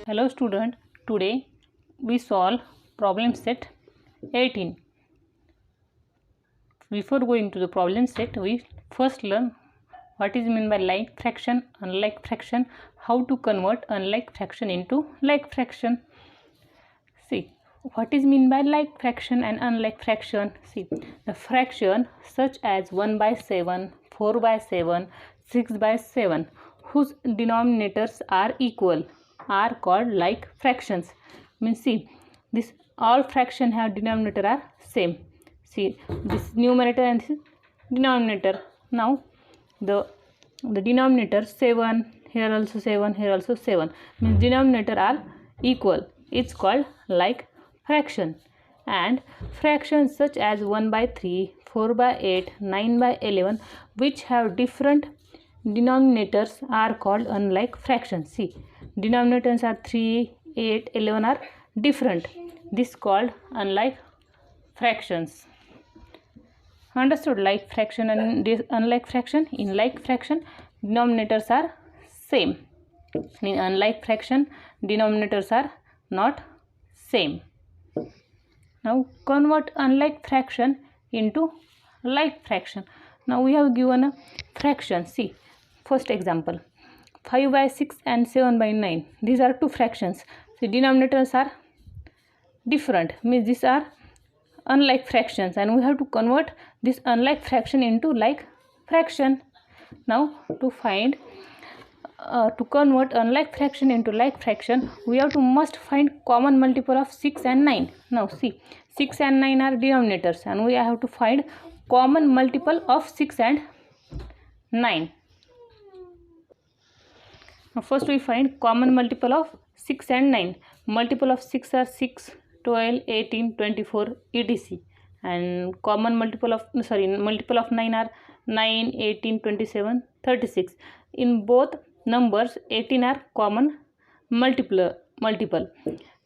Hello student, today we solve problem set 18. Before going to the problem set, we first learn what is meant by like fraction, unlike fraction, how to convert unlike fraction into like fraction. See, what is meant by like fraction and unlike fraction? See, the fraction such as 1 by 7, 4 by 7, 6 by 7, whose denominators are equal, are called like fractions. Means see, this all fraction have denominator are same. See, this numerator and this denominator. Now the denominator 7, here also 7, here also 7, means denominator are equal. It's called like fraction. And fractions such as 1 by 3, 4 by 8, 9 by 11, which have different denominators, are called unlike fractions. See, denominators are 3, 8, 11 are different. This called unlike fractions. Understood? Like fraction and unlike fraction. In like fraction, denominators are same. In unlike fraction, denominators are not same. Now convert unlike fraction into like fraction. Now we have given a fraction. See, first example, 5 by 6 and 7 by 9. These are two fractions. The denominators are different, means these are unlike fractions, and we have to convert this unlike fraction into like fraction. Now to convert unlike fraction into like fraction, we have to must find common multiple of 6 and 9. Now see, 6 and 9 are denominators, and we have to find common multiple of 6 and 9. Now first we find common multiple of 6 and 9. Multiple of 6 are 6, 12, 18, 24, etc. And common multiple of multiple of 9 are 9, 18, 27, 36. In both numbers, 18 are common multiple.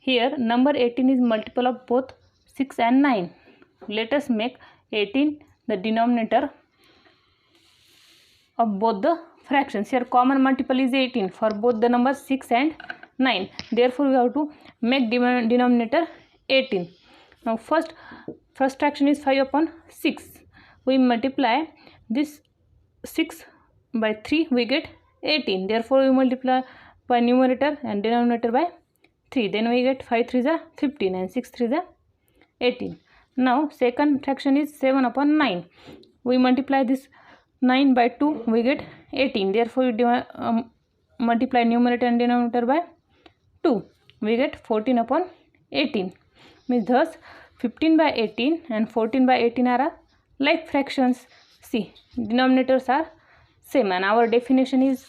Here number 18 is multiple of both 6 and 9. Let us make 18 the denominator of both the fractions. Here common multiple is 18 for both the numbers 6 and 9. Therefore we have to make denominator 18. Now first fraction is 5 upon 6. We multiply this 6 by 3, we get 18. Therefore we multiply by numerator and denominator by 3. Then we get 5 3 is 15 and 6 3 is 18. Now second fraction is 7 upon 9. We multiply this 9 by 2, we get 18. Therefore we multiply numerator and denominator by 2. We get 14 upon 18. Means thus 15 by 18 and 14 by 18 are like fractions. See, denominators are same, and our definition is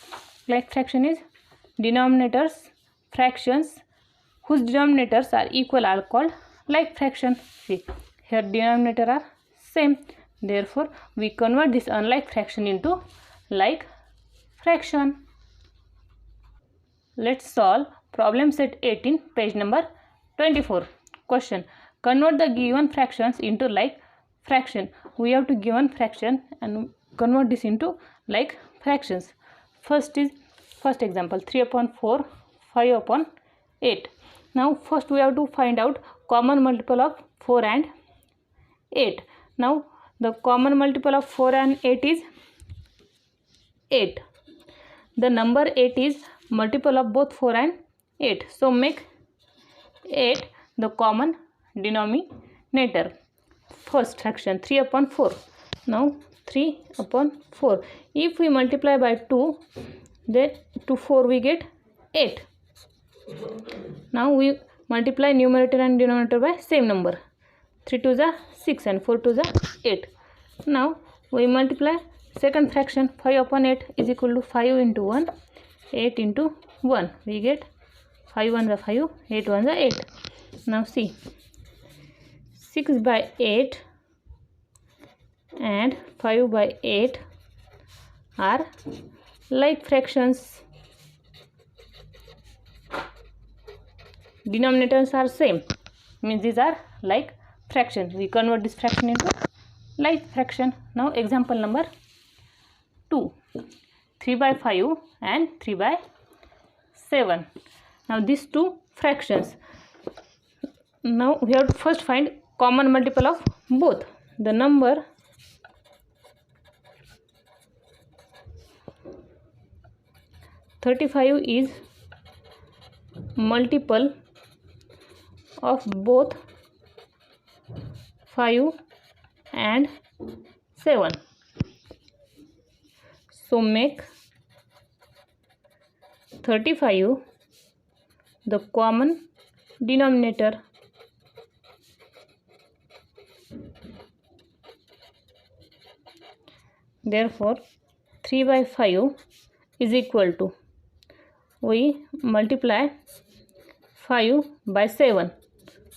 like fraction is denominators fractions whose denominators are equal are called like fraction. See, here denominator are same. Therefore we convert this unlike fraction into like fraction. Let's solve problem set 18, page number 24. Question: convert the given fractions into like fraction. We have to given fraction and convert this into like fractions. First example, 3 upon 4, 5 upon 8. Now first we have to find out common multiple of 4 and 8. Now the common multiple of 4 and 8 is 8. The number 8 is multiple of both 4 and 8. So make 8 the common denominator. First fraction 3 upon 4. Now 3 upon 4. If we multiply by 2, then to 4 we get 8. Now we multiply numerator and denominator by same number. 3 2 is 6 and 4 2 is 8. Now we multiply second fraction 5 upon 8 is equal to 5 into 1, 8 into 1. We get 5 1 is 5, 8 1 is 8. Now see, 6 by 8 and 5 by 8 are like fractions. Denominators are same, means these are like fraction. We convert this fraction into like fraction. Now example number 2, 3 by 5 and 3 by 7. Now these two fractions. Now we have to first find common multiple of both. The number 35 is multiple of both 5 and 7. So make 35 the common denominator. Therefore 3 by 5 is equal to, we multiply 5 by 7,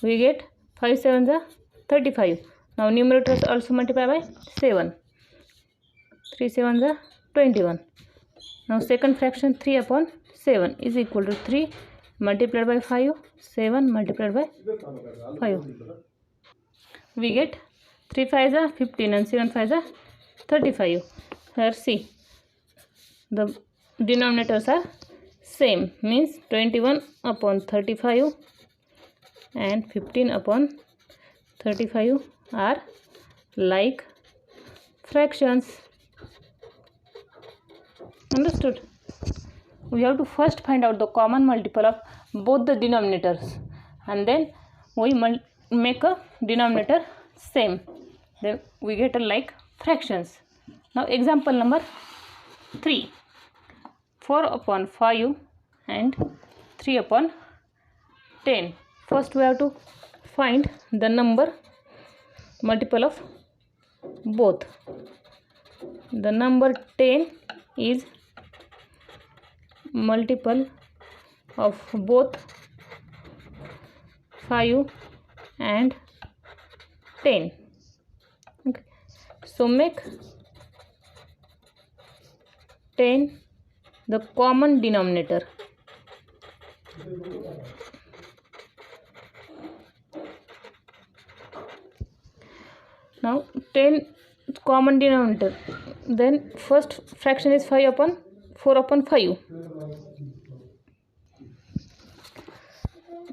we get 5 7 is 35. Now numerator also multiply by 7, 3 7 is 21. Now second fraction 3 upon 7 is equal to 3 multiplied by 5, 7 multiplied by 5. We get 3 5 is 15 and 7 5 is 35. Here see, the denominators are same, means 21 upon 35 and 15 upon 35 are like fractions. Understood? We have to first find out the common multiple of both the denominators, and then we make a denominator same, then we get a like fractions. Now example number 3, 4 upon 5 and 3 upon 10. First we have to find the number multiple of both. The number 10 is multiple of both 5 and 10. Okay. So make 10 the common denominator. Now 10 common denominator, then first fraction is 5 upon 4 upon 5.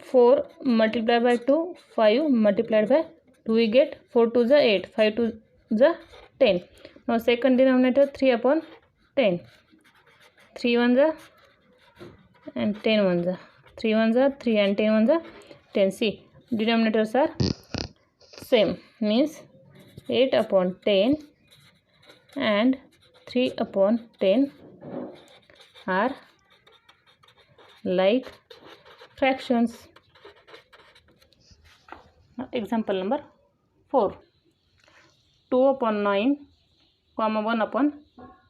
4 multiplied by 2, 5 multiplied by 2, we get 4 to the 8, 5 to the 10. Now second denominator 3 upon 10, 3 1 the and 10 1 the, 3 1 the 3 and 10 1 the 10. See, denominators are same, means 8 upon 10 and 3 upon 10 are like fractions. Now example number 4, 2 upon 9 comma 1 upon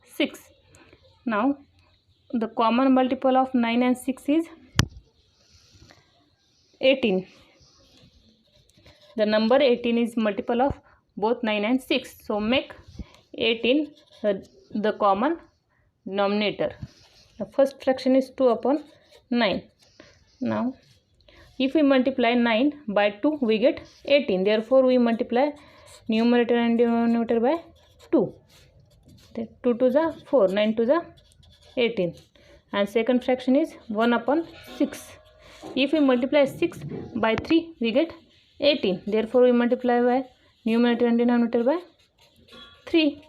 6. Now the common multiple of 9 and 6 is 18. The number 18 is multiple of both 9 and 6. So make 18 the common denominator. The first fraction is 2 upon 9. Now if we multiply 9 by 2, we get 18. Therefore we multiply numerator and denominator by 2. 2 to the 4, 9 to the 18. And second fraction is 1 upon 6. If we multiply 6 by 3, we get 18. Therefore we multiply by numerator and denominator by 3.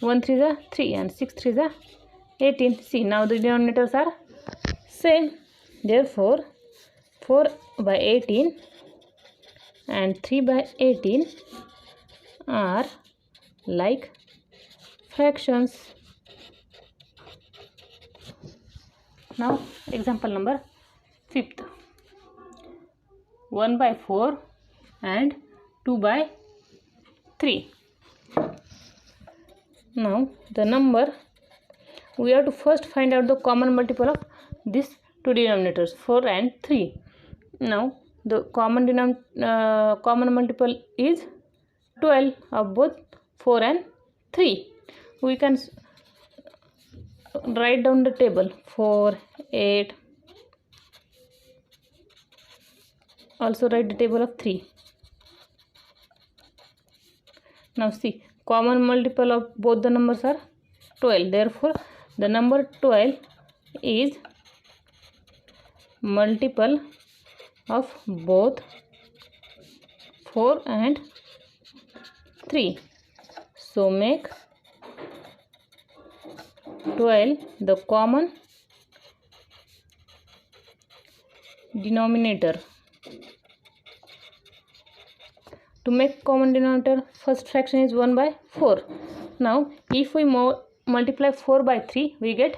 1 3 is 3 and 6 3 is 18. See, now the denominators are same. Therefore 4 by 18 and 3 by 18 are like fractions. Now example number 5th, 1 by 4 and 2 by 3. Now the number, we have to first find out the common multiple of these two denominators, 4 and 3. Now the common multiple is 12 of both 4 and 3. We can write down the table, 4 8. Also write the table of 3. Now see, common multiple of both the numbers are 12. Therefore the number 12 is multiple of both 4 and 3. So make 12 the common denominator. To make common denominator, first fraction is 1 by 4. Now if we multiply 4 by 3, we get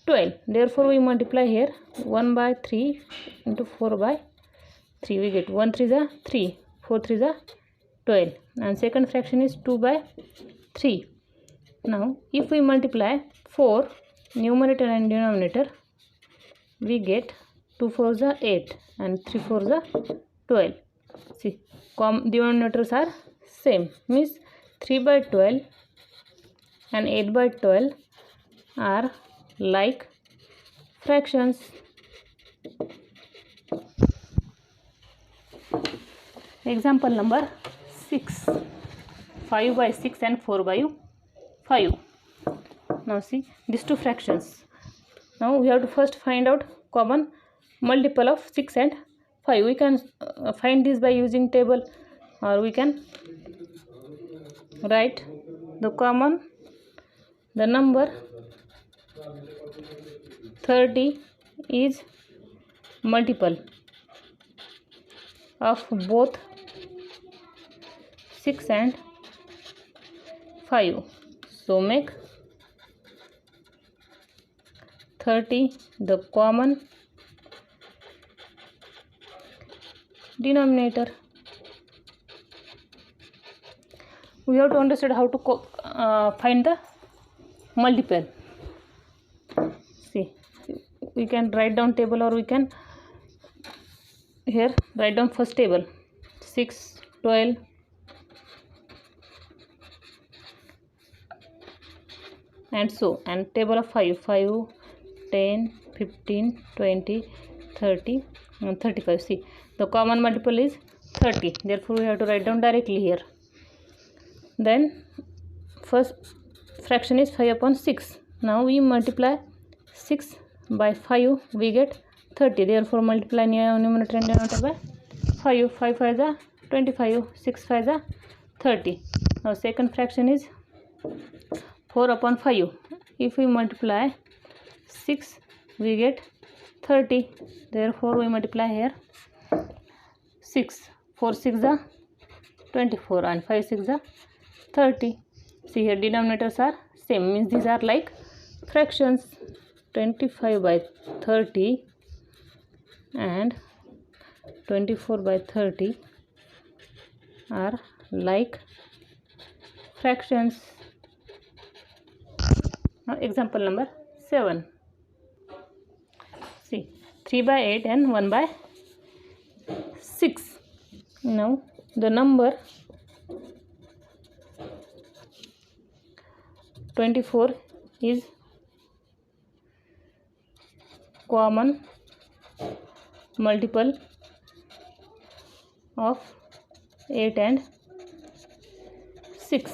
12. Therefore we multiply here 1 by 3 into 4 by 3. We get 1 3 is 3, 4 3 is 12, and second fraction is 2 by 3. Now if we multiply 4 numerator and denominator, we get 2 4 is 8 and 3 4 is 12. See, denominators are same, means 3 by 12 and 8 by 12 are like fractions. Example number 6, 5 by 6 and 4 by 5. Now see these two fractions. Now we have to first find out common multiple of 6 and 5. We can find this by using table, or we can write the number 30 is multiple of both 6 and 5. So make 30 the common denominator. We have to understand how to find the multiple. See, we can write down table, or we can here write down first table 6, 12, and so, and table of 5, 10, 15, 20, 30 and 35. See, the common multiple is 30. Therefore we have to write down directly here. Then first fraction is 5 upon 6. Now we multiply 6 by 5, we get 30. Therefore multiply numerator and denominator by 5. 5 5 is 25, 6 5 is 30. Now second fraction is 4 upon 5. If we multiply 6, we get 30. Therefore we multiply here 6. 4 6 is 24 and 5 6 is 30. See, here denominators are same, means these are like fractions. 25 by 30 and 24 by 30 are like fractions. Now example number 7. See, 3 by 8 and 1 by 6. Now the number 24 is common multiple of 8 and 6.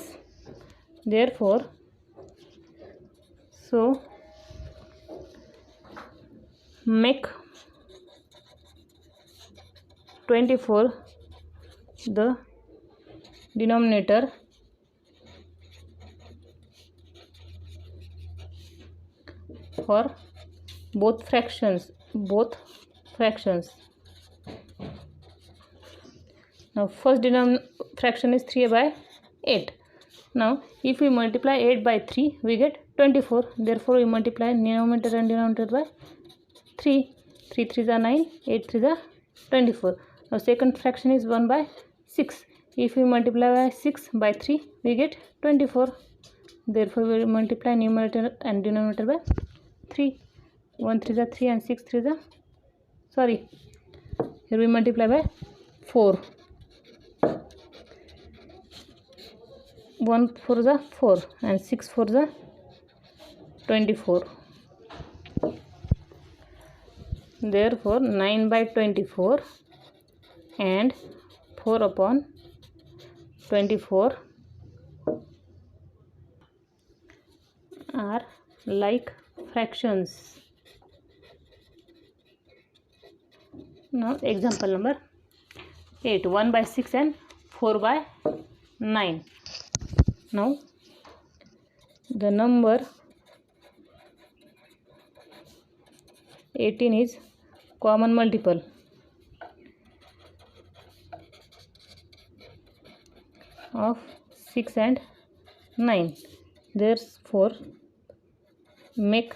Therefore, so make 24 the denominator for both fractions. Now first fraction is 3 by 8. Now if we multiply 8 by 3, we get 24. Therefore we multiply numerator and denominator by 3. 3 3 is 9, 8 3 is 24. Now second fraction is 1 by 6. If we multiply by 6 by 3, we get 24. Therefore we multiply numerator and denominator by 3. 1 3 is 3 and 6 3 is here we multiply by 4. 1 4 is 4 and 6 4 is 24. Therefore 9 by 24 and 4 upon 24 are like fractions. Now example number 8. 1 by 6 and 4 by 9. Now the number 18 is common multiple of 6 and 9. Therefore make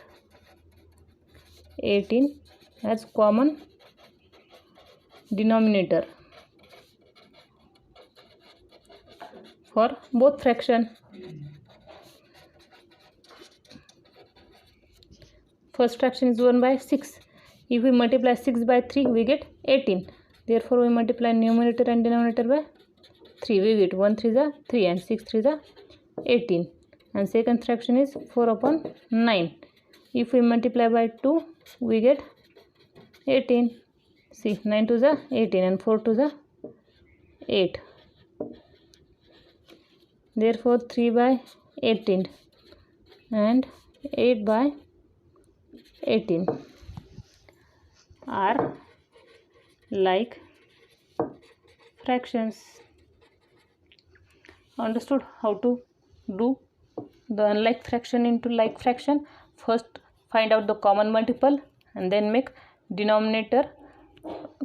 18 as common denominator for both fraction. First fraction is 1 by 6. If we multiply 6 by 3, we get 18. Therefore we multiply numerator and denominator by 3. We get 1 3 is 3 and 6 3 is 18. And second fraction is 4 upon 9. If we multiply by 2, we get 18. See, 9 2 is 18 and 4 2 is 8. Therefore 3 by 18 and 8 by 18 are like fractions. Understood how to do the unlike fraction into like fraction? First find out the common multiple and then make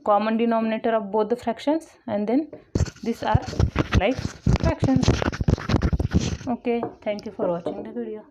common denominator of both the fractions, and then these are like fractions. Okay, thank you for watching the video.